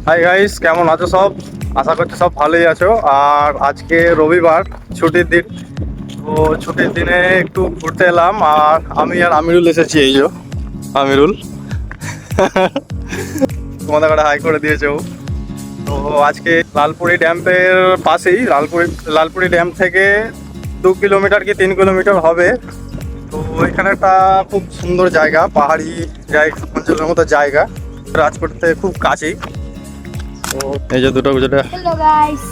Hi guys, কেমন আছো সব? আশা করছি সব ভালোই আছো। আর আজকে রবিবার, ছুটির দিন। তো ছুটির দিনে একটু ঘুরতে এলাম। আর আমি আর আমিরুল এসেছি। এই যে আমিরুল তোমাদের কাছে হাই করে দিয়েছে ও। তো আজকে লালপুরি ড্যামের পাশেই, লালপুরি ড্যাম থেকে 2 কিলোমিটার কি 3 কিলোমিটার হবে। তো এখানে একটা খুব সুন্দর জায়গা, পাহাড়ি জায়গা, অঞ্চলের মতো জায়গা, রাজকোট থেকে খুব কাছেই। তো এই যে দুটো গুজরাটি, हेलो गाइस।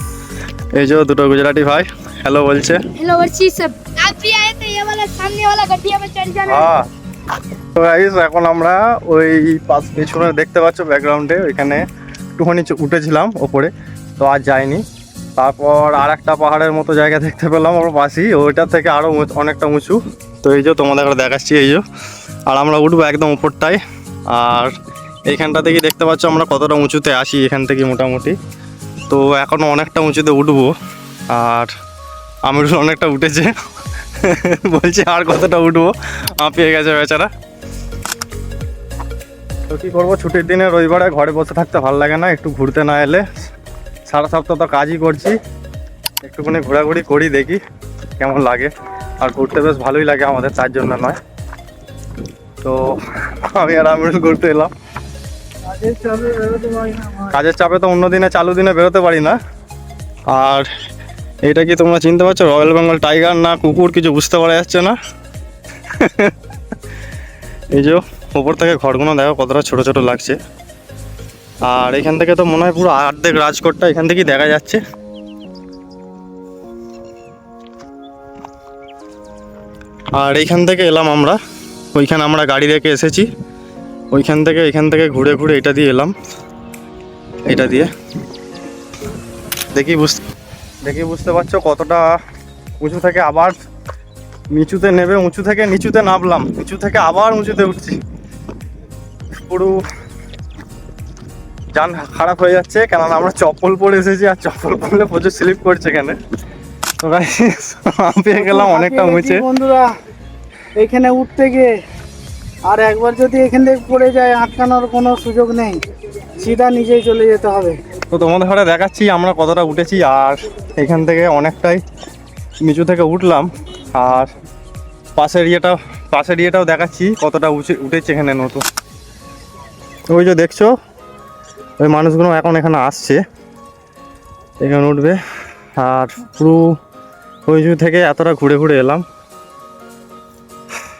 এই যে দুটো গুজরাটি ভাই হ্যালো বলছে। हेलो वर्षी सब, आप भी आए तो ये वाला सामने वाला गड्ढिया में चढ़ जाना। হ্যাঁ, তো গাইস এখন আমরা ওই পেছনে দেখতে পাচ্ছ ব্যাকগ্রাউন্ডে, ওইখানে একটুখানি উঠেছিলাম ওপরে, তো আর যাইনি। তারপর আর একটা পাহাড়ের মতো জায়গা দেখতে পেলাম ওর পাশেই, ওইটার থেকে আরও অনেকটা উঁচু। তো এই যে তোমাদের দেখাচ্ছি, এই যে। আর আমরা উঠবো একদম উপরটায়। আর এইখানটা থেকে দেখতে পাচ্ছ আমরা কতটা উঁচুতে আসি এখান থেকে মোটামুটি। তো এখনও অনেকটা উঁচুতে উঠবো। আর আমিরুল অনেকটা উঠেছে, বলছে আর কতটা উঠবো, পেয়ে গেছে বেচারা। তো কী করবো, ছুটির দিনে রবিবারে ঘরে বসে থাকতে ভালো লাগে না, একটু ঘুরতে না এলে। সারা সপ্তাহ তো কাজই করছি, একটুখানি ঘোরাঘুরি করি, দেখি কেমন লাগে। আর ঘুরতে বেশ ভালোই লাগে আমাদের, তার জন্য নয়। তো আমি আর আমিরুল ঘুরতে এলাম। কাজের চাপে তো অন্য দিনে, চালু দিনে বেরোতে পারি না। আর এটা কি তোমরা চিনতে পারছো, রয়্যাল বেঙ্গল টাইগার না কুকুর, কিছু বুঝতে পারা যাচ্ছে না। এই যে ওপর থেকে ঘরগুলো দেখো কতটা ছোট ছোট লাগছে। আর এখান থেকে তো মনে হয় পুরো অর্ধেক রাজকোটটা এখান থেকেই দেখা যাচ্ছে। আর এইখান থেকে এলাম আমরা, ওইখানে আমরা গাড়ি রেখে এসেছি, ওইখান থেকে এখান থেকে ঘুরে ঘুরে এটা দিয়ে এলাম, এটা দিয়ে। দেখি বুঝতে পারছো কতটা উঁচু থেকে আবার নিচুতে নেবে, উঁচু থেকে নিচুতে নামলাম, নিচু থেকে আবার উঁচুতে উঠছি। পুরো যান খারাপ হয়ে যাচ্ছে, কেননা আমরা চপ্পল পরে এসেছি, আর চপ্পল পরলে প্রচুর স্লিপ করছে এখানে। তো গাইস পেয়ে গেলাম অনেকটা উঁচে বন্ধুরা এখানে উঠতে গিয়ে। আর একবার যদি এখান থেকে পড়ে যায়, আটকানোর কোনো সুযোগ নেই, সিধা নিজেই চলে যেতে হবে। তো তোমাদের ঘরে দেখাচ্ছি আমরা কতটা উঠেছি। আর এখান থেকে অনেকটাই নিচু থেকে উঠলাম। আর পাশের ইয়েটাও দেখাচ্ছি কতটা উঠেছে এখানে নতুন। ওই যে দেখছো, ওই মানুষগুলো এখন এখানে আসছে, এখানে উঠবে। আর পুরো ওই থেকে এতটা ঘুরে ঘুরে এলাম।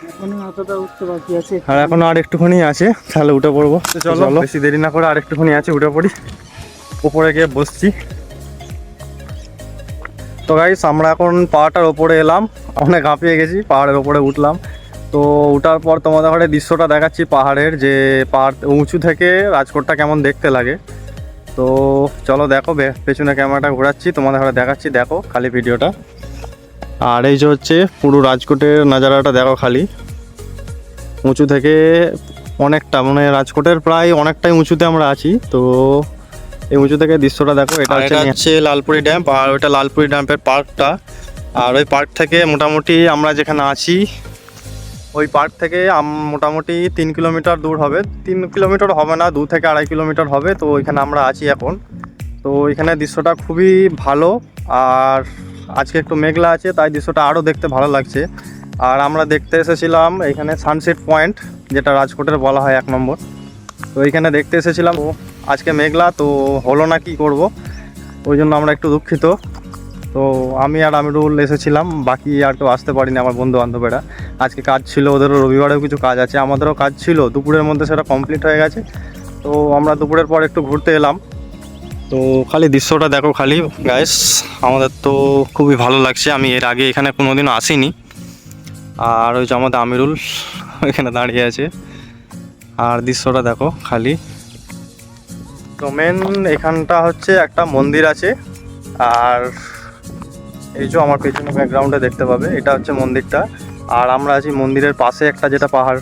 এখনো এতটা উঠতে বাকি আছে। আর এখন আর একটুখানি আছে, তাহলে উঠে পড়বো। চলো বেশি দেরি না করে আর একটুখানি আছে, উঠে পড়ি। উপরে গিয়ে বসছি। তো গাইস আমরা এখন পাহাড়টার ওপরে এলাম, অনেক হাঁপিয়ে গেছি, পাহাড়ের ওপরে উঠলাম। তো উঠার পর তোমাদের ঘরে দৃশ্যটা দেখাচ্ছি পাহাড়ের, যে পাহাড় উঁচু থেকে রাজকোটটা কেমন দেখতে লাগে। তো চলো দেখো, পেছনে ক্যামেরাটা ঘোরাচ্ছি, তোমাদের ঘরে দেখাচ্ছি, দেখো খালি ভিডিওটা। আর এই যে হচ্ছে পুরো রাজকোটের নাজারাটা দেখো, খালি উঁচু থেকে অনেকটা, মানে রাজকোটের প্রায় অনেকটাই উঁচুতে আমরা আছি। তো এই উঁচু থেকে দৃশ্যটা দেখো। এটা হচ্ছে লালপুরি ড্যাম, আর ওইটা লালপুরি ড্যামের পার্কটা। আর ওই পার্ক থেকে মোটামুটি আমরা যেখানে আছি, ওই পার্ক থেকে মোটামুটি 3 কিলোমিটার দূর হবে। 3 কিলোমিটার হবে না, 2 থেকে 2.5 কিলোমিটার হবে। তো ওইখানে আমরা আছি এখন। তো ওইখানে দৃশ্যটা খুবই ভালো। আর আজকে একটু মেঘলা আছে, তাই দৃশ্যটা আরও দেখতে ভালো লাগছে। আর আমরা দেখতে এসেছিলাম এখানে সানসেট পয়েন্ট, যেটা রাজকোটের বলা হয় 1 নম্বর। তো এইখানে দেখতে এসেছিলাম, আজকে মেঘলা, তো হলো না, কি করব, ওই জন্য আমরা একটু দুঃখিত। তো আমি আর আমিরুল এসেছিলাম, বাকি আর কেউ আসতে পারিনি আমার বন্ধু বান্ধবেরা। আজকে কাজ ছিল, ওদেরও রবিবারেও কিছু কাজ আছে, আমাদেরও কাজ ছিল দুপুরের মধ্যে, সেটা কমপ্লিট হয়ে গেছে। তো আমরা দুপুরের পর একটু ঘুরতে এলাম। তো খালি দৃশ্যটা দেখো খালি গাইস, আমাদের তো খুবই ভালো লাগছে। আমি এর আগে এখানে কোনোদিনও আসিনি। আর ওই যে আমাদের আমিরুল এখানে দাঁড়িয়ে আছে। আর দৃশ্যটা দেখো খালি। তো মেন এখানটা হচ্ছে একটা মন্দির আছে। আর এই যে আমার পেছনে ব্যাকগ্রাউন্ডে দেখতে পাবে, এটা হচ্ছে মন্দিরটা। আর আমরা আছি মন্দিরের পাশে একটা, যেটা পাহাড়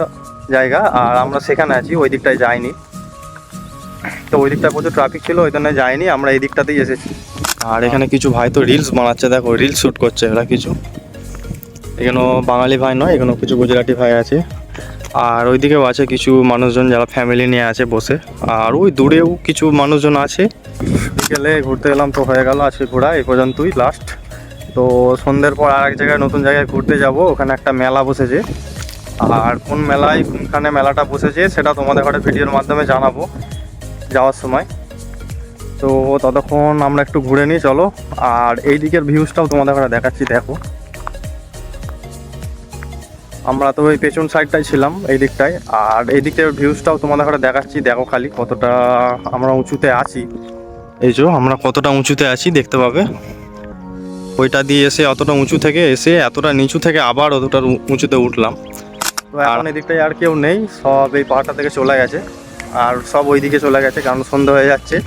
জায়গা, আর আমরা সেখানে আছি, ওই দিকটায় যাইনি। তো ওই দিকটায় প্রচুর ট্রাফিক ছিল, ওই জন্য যাইনি, আমরা এই দিকটাতেই এসেছি। আর এখানে কিছু ভাই তো রিলস বানাচ্ছে, দেখো রিলস শ্যুট করছে এরা কিছু। এখানেও বাঙালি ভাই নয়, এখানেও কিছু গুজরাটি ভাই আছে। আর ওইদিকেও আছে কিছু মানুষজন যারা ফ্যামিলি নিয়ে আছে বসে, আর ওই দূরেও কিছু মানুষজন আছে। বিকেলে ঘুরতে এলাম তো হয়ে গেল আজকে ঘোরা এই পর্যন্তই লাস্ট। তো সন্ধ্যের পর আর এক জায়গায় নতুন জায়গায় ঘুরতে যাব, ওখানে একটা মেলা বসেছে। আর কোন মেলায় কোনখানে মেলাটা বসেছে সেটা তোমাদের ঘরে ভিডিওর মাধ্যমে জানাবো যাওয়ার সময়। তো ততক্ষণ আমরা একটু ঘুরে নিই চলো। আর এই দিকের ভিউজটাও তোমাদের ঘরে দেখাচ্ছি, দেখো। আমরা তো ওই পেছন সাইডটাই ছিলাম এই দিকটায়, আর এই দিকের ভিউজটাও তোমাদের ঘরে দেখাচ্ছি, দেখো খালি কতটা আমরা উঁচুতে আছি। এই যে আমরা কতটা উঁচুতে আছি দেখতে পাবে। ওইটা দিয়ে এসে অতটা উঁচু থেকে এসে এতটা নিচু থেকে আবার অতটা উঁচুতে উঠলাম। তো এখন এই দিকটায় আর কেউ নেই, সব এই পাহাড়টা থেকে চলে গেছে, আর সব ওই দিকে চলে গেছে কারণ সন্ধ্যা হয়ে যাচ্ছে।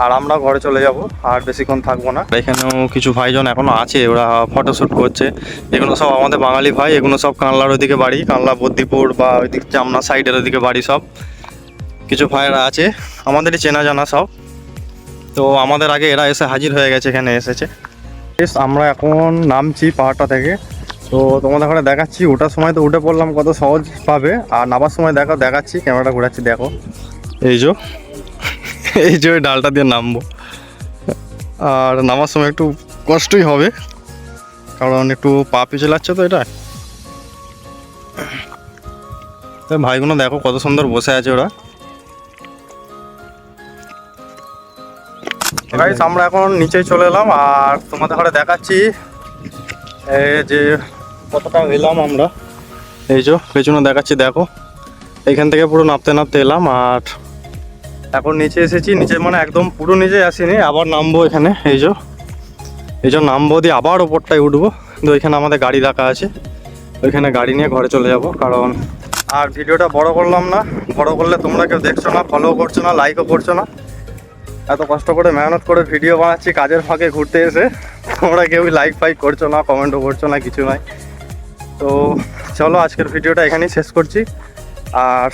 আর আমরা ঘরে চলে যাব, আর বেশিক্ষণ থাকবো না। এখানেও কিছু ভাইজন এখনো আছে, ওরা ফটোশ্যুট করছে। এগুলো সব আমাদের বাঙালি ভাই, এগুলো সব কানলার ওইদিকে বাড়ি, কানলা বদ্দিপুর বা ওইদিক জামনা সাইডের ওইদিকে বাড়ি। সব কিছু ভাইয়েরা আছে আমাদেরই চেনা জানা সব। তো আমাদের আগে এরা এসে হাজির হয়ে গেছে, এখানে এসেছে। আমরা এখন নামছি পাহাড়টা থেকে, তো তোমাদের ঘরে দেখাচ্ছি। ওঠার সময় তো উঠে পড়লাম কত সহজ পাবে, আর নামার সময় দেখাচ্ছি, ক্যামেরাটা ঘোরাচ্ছি দেখো। এই যে ওই ডালটা দিয়ে নামবো, আর নামার সময় একটু কষ্টই হবে কারণ একটু পা পিছলে যাচ্ছে তো এটা। তো ভাইগুলো দেখো কত সুন্দর বসে আছে ওরা। গাইস আমরা এখন নিচেই চলে এলাম, আর তোমাদের ঘরে দেখাচ্ছি এই যে কতটা এলাম আমরা। এই যে পেছনে দেখাচ্ছি দেখো, এইখান থেকে পুরো নামতে নামতে এলাম, আর এখন নিচে এসেছি। নিচে মানে একদম পুরো নিচে আসিনি, আবার নামবো এখানে। এই যে নামবো দিয়ে আবার ওপরটায় উঠবো। কিন্তু এখানে আমাদের গাড়ি রাখা আছে, ওইখানে গাড়ি নিয়ে ঘরে চলে যাব। কারণ আর ভিডিওটা বড় করলাম না, বড় করলে তোমরা কেউ দেখছো না, ফলো করছো না, লাইকও করছো না। এত কষ্ট করে মেহনত করে ভিডিও বানাচ্ছি কাজের ফাঁকে ঘুরতে এসে, তোমরা কেউই লাইক ফাইক করছো না, কমেন্টও করছো না, কিছু নয়। তো চলো আজকের ভিডিওটা এখানেই শেষ করছি, আর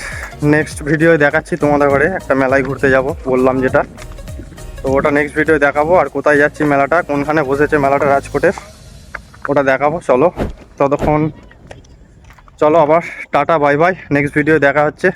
নেক্সট ভিডিও দেখাচ্ছি তোমাদের ঘরে একটা মেলায় ঘুরতে যাব বললাম যেটা। তো ওটা নেক্সট ভিডিও দেখাবো, আর কোথায় যাচ্ছি মেলাটা কোনখানে বসেছে মেলাটা রাজকোটের ওটা দেখাবো। চলো ততক্ষণ চলো আবার tata bye bye, next video দেখা হচ্ছে।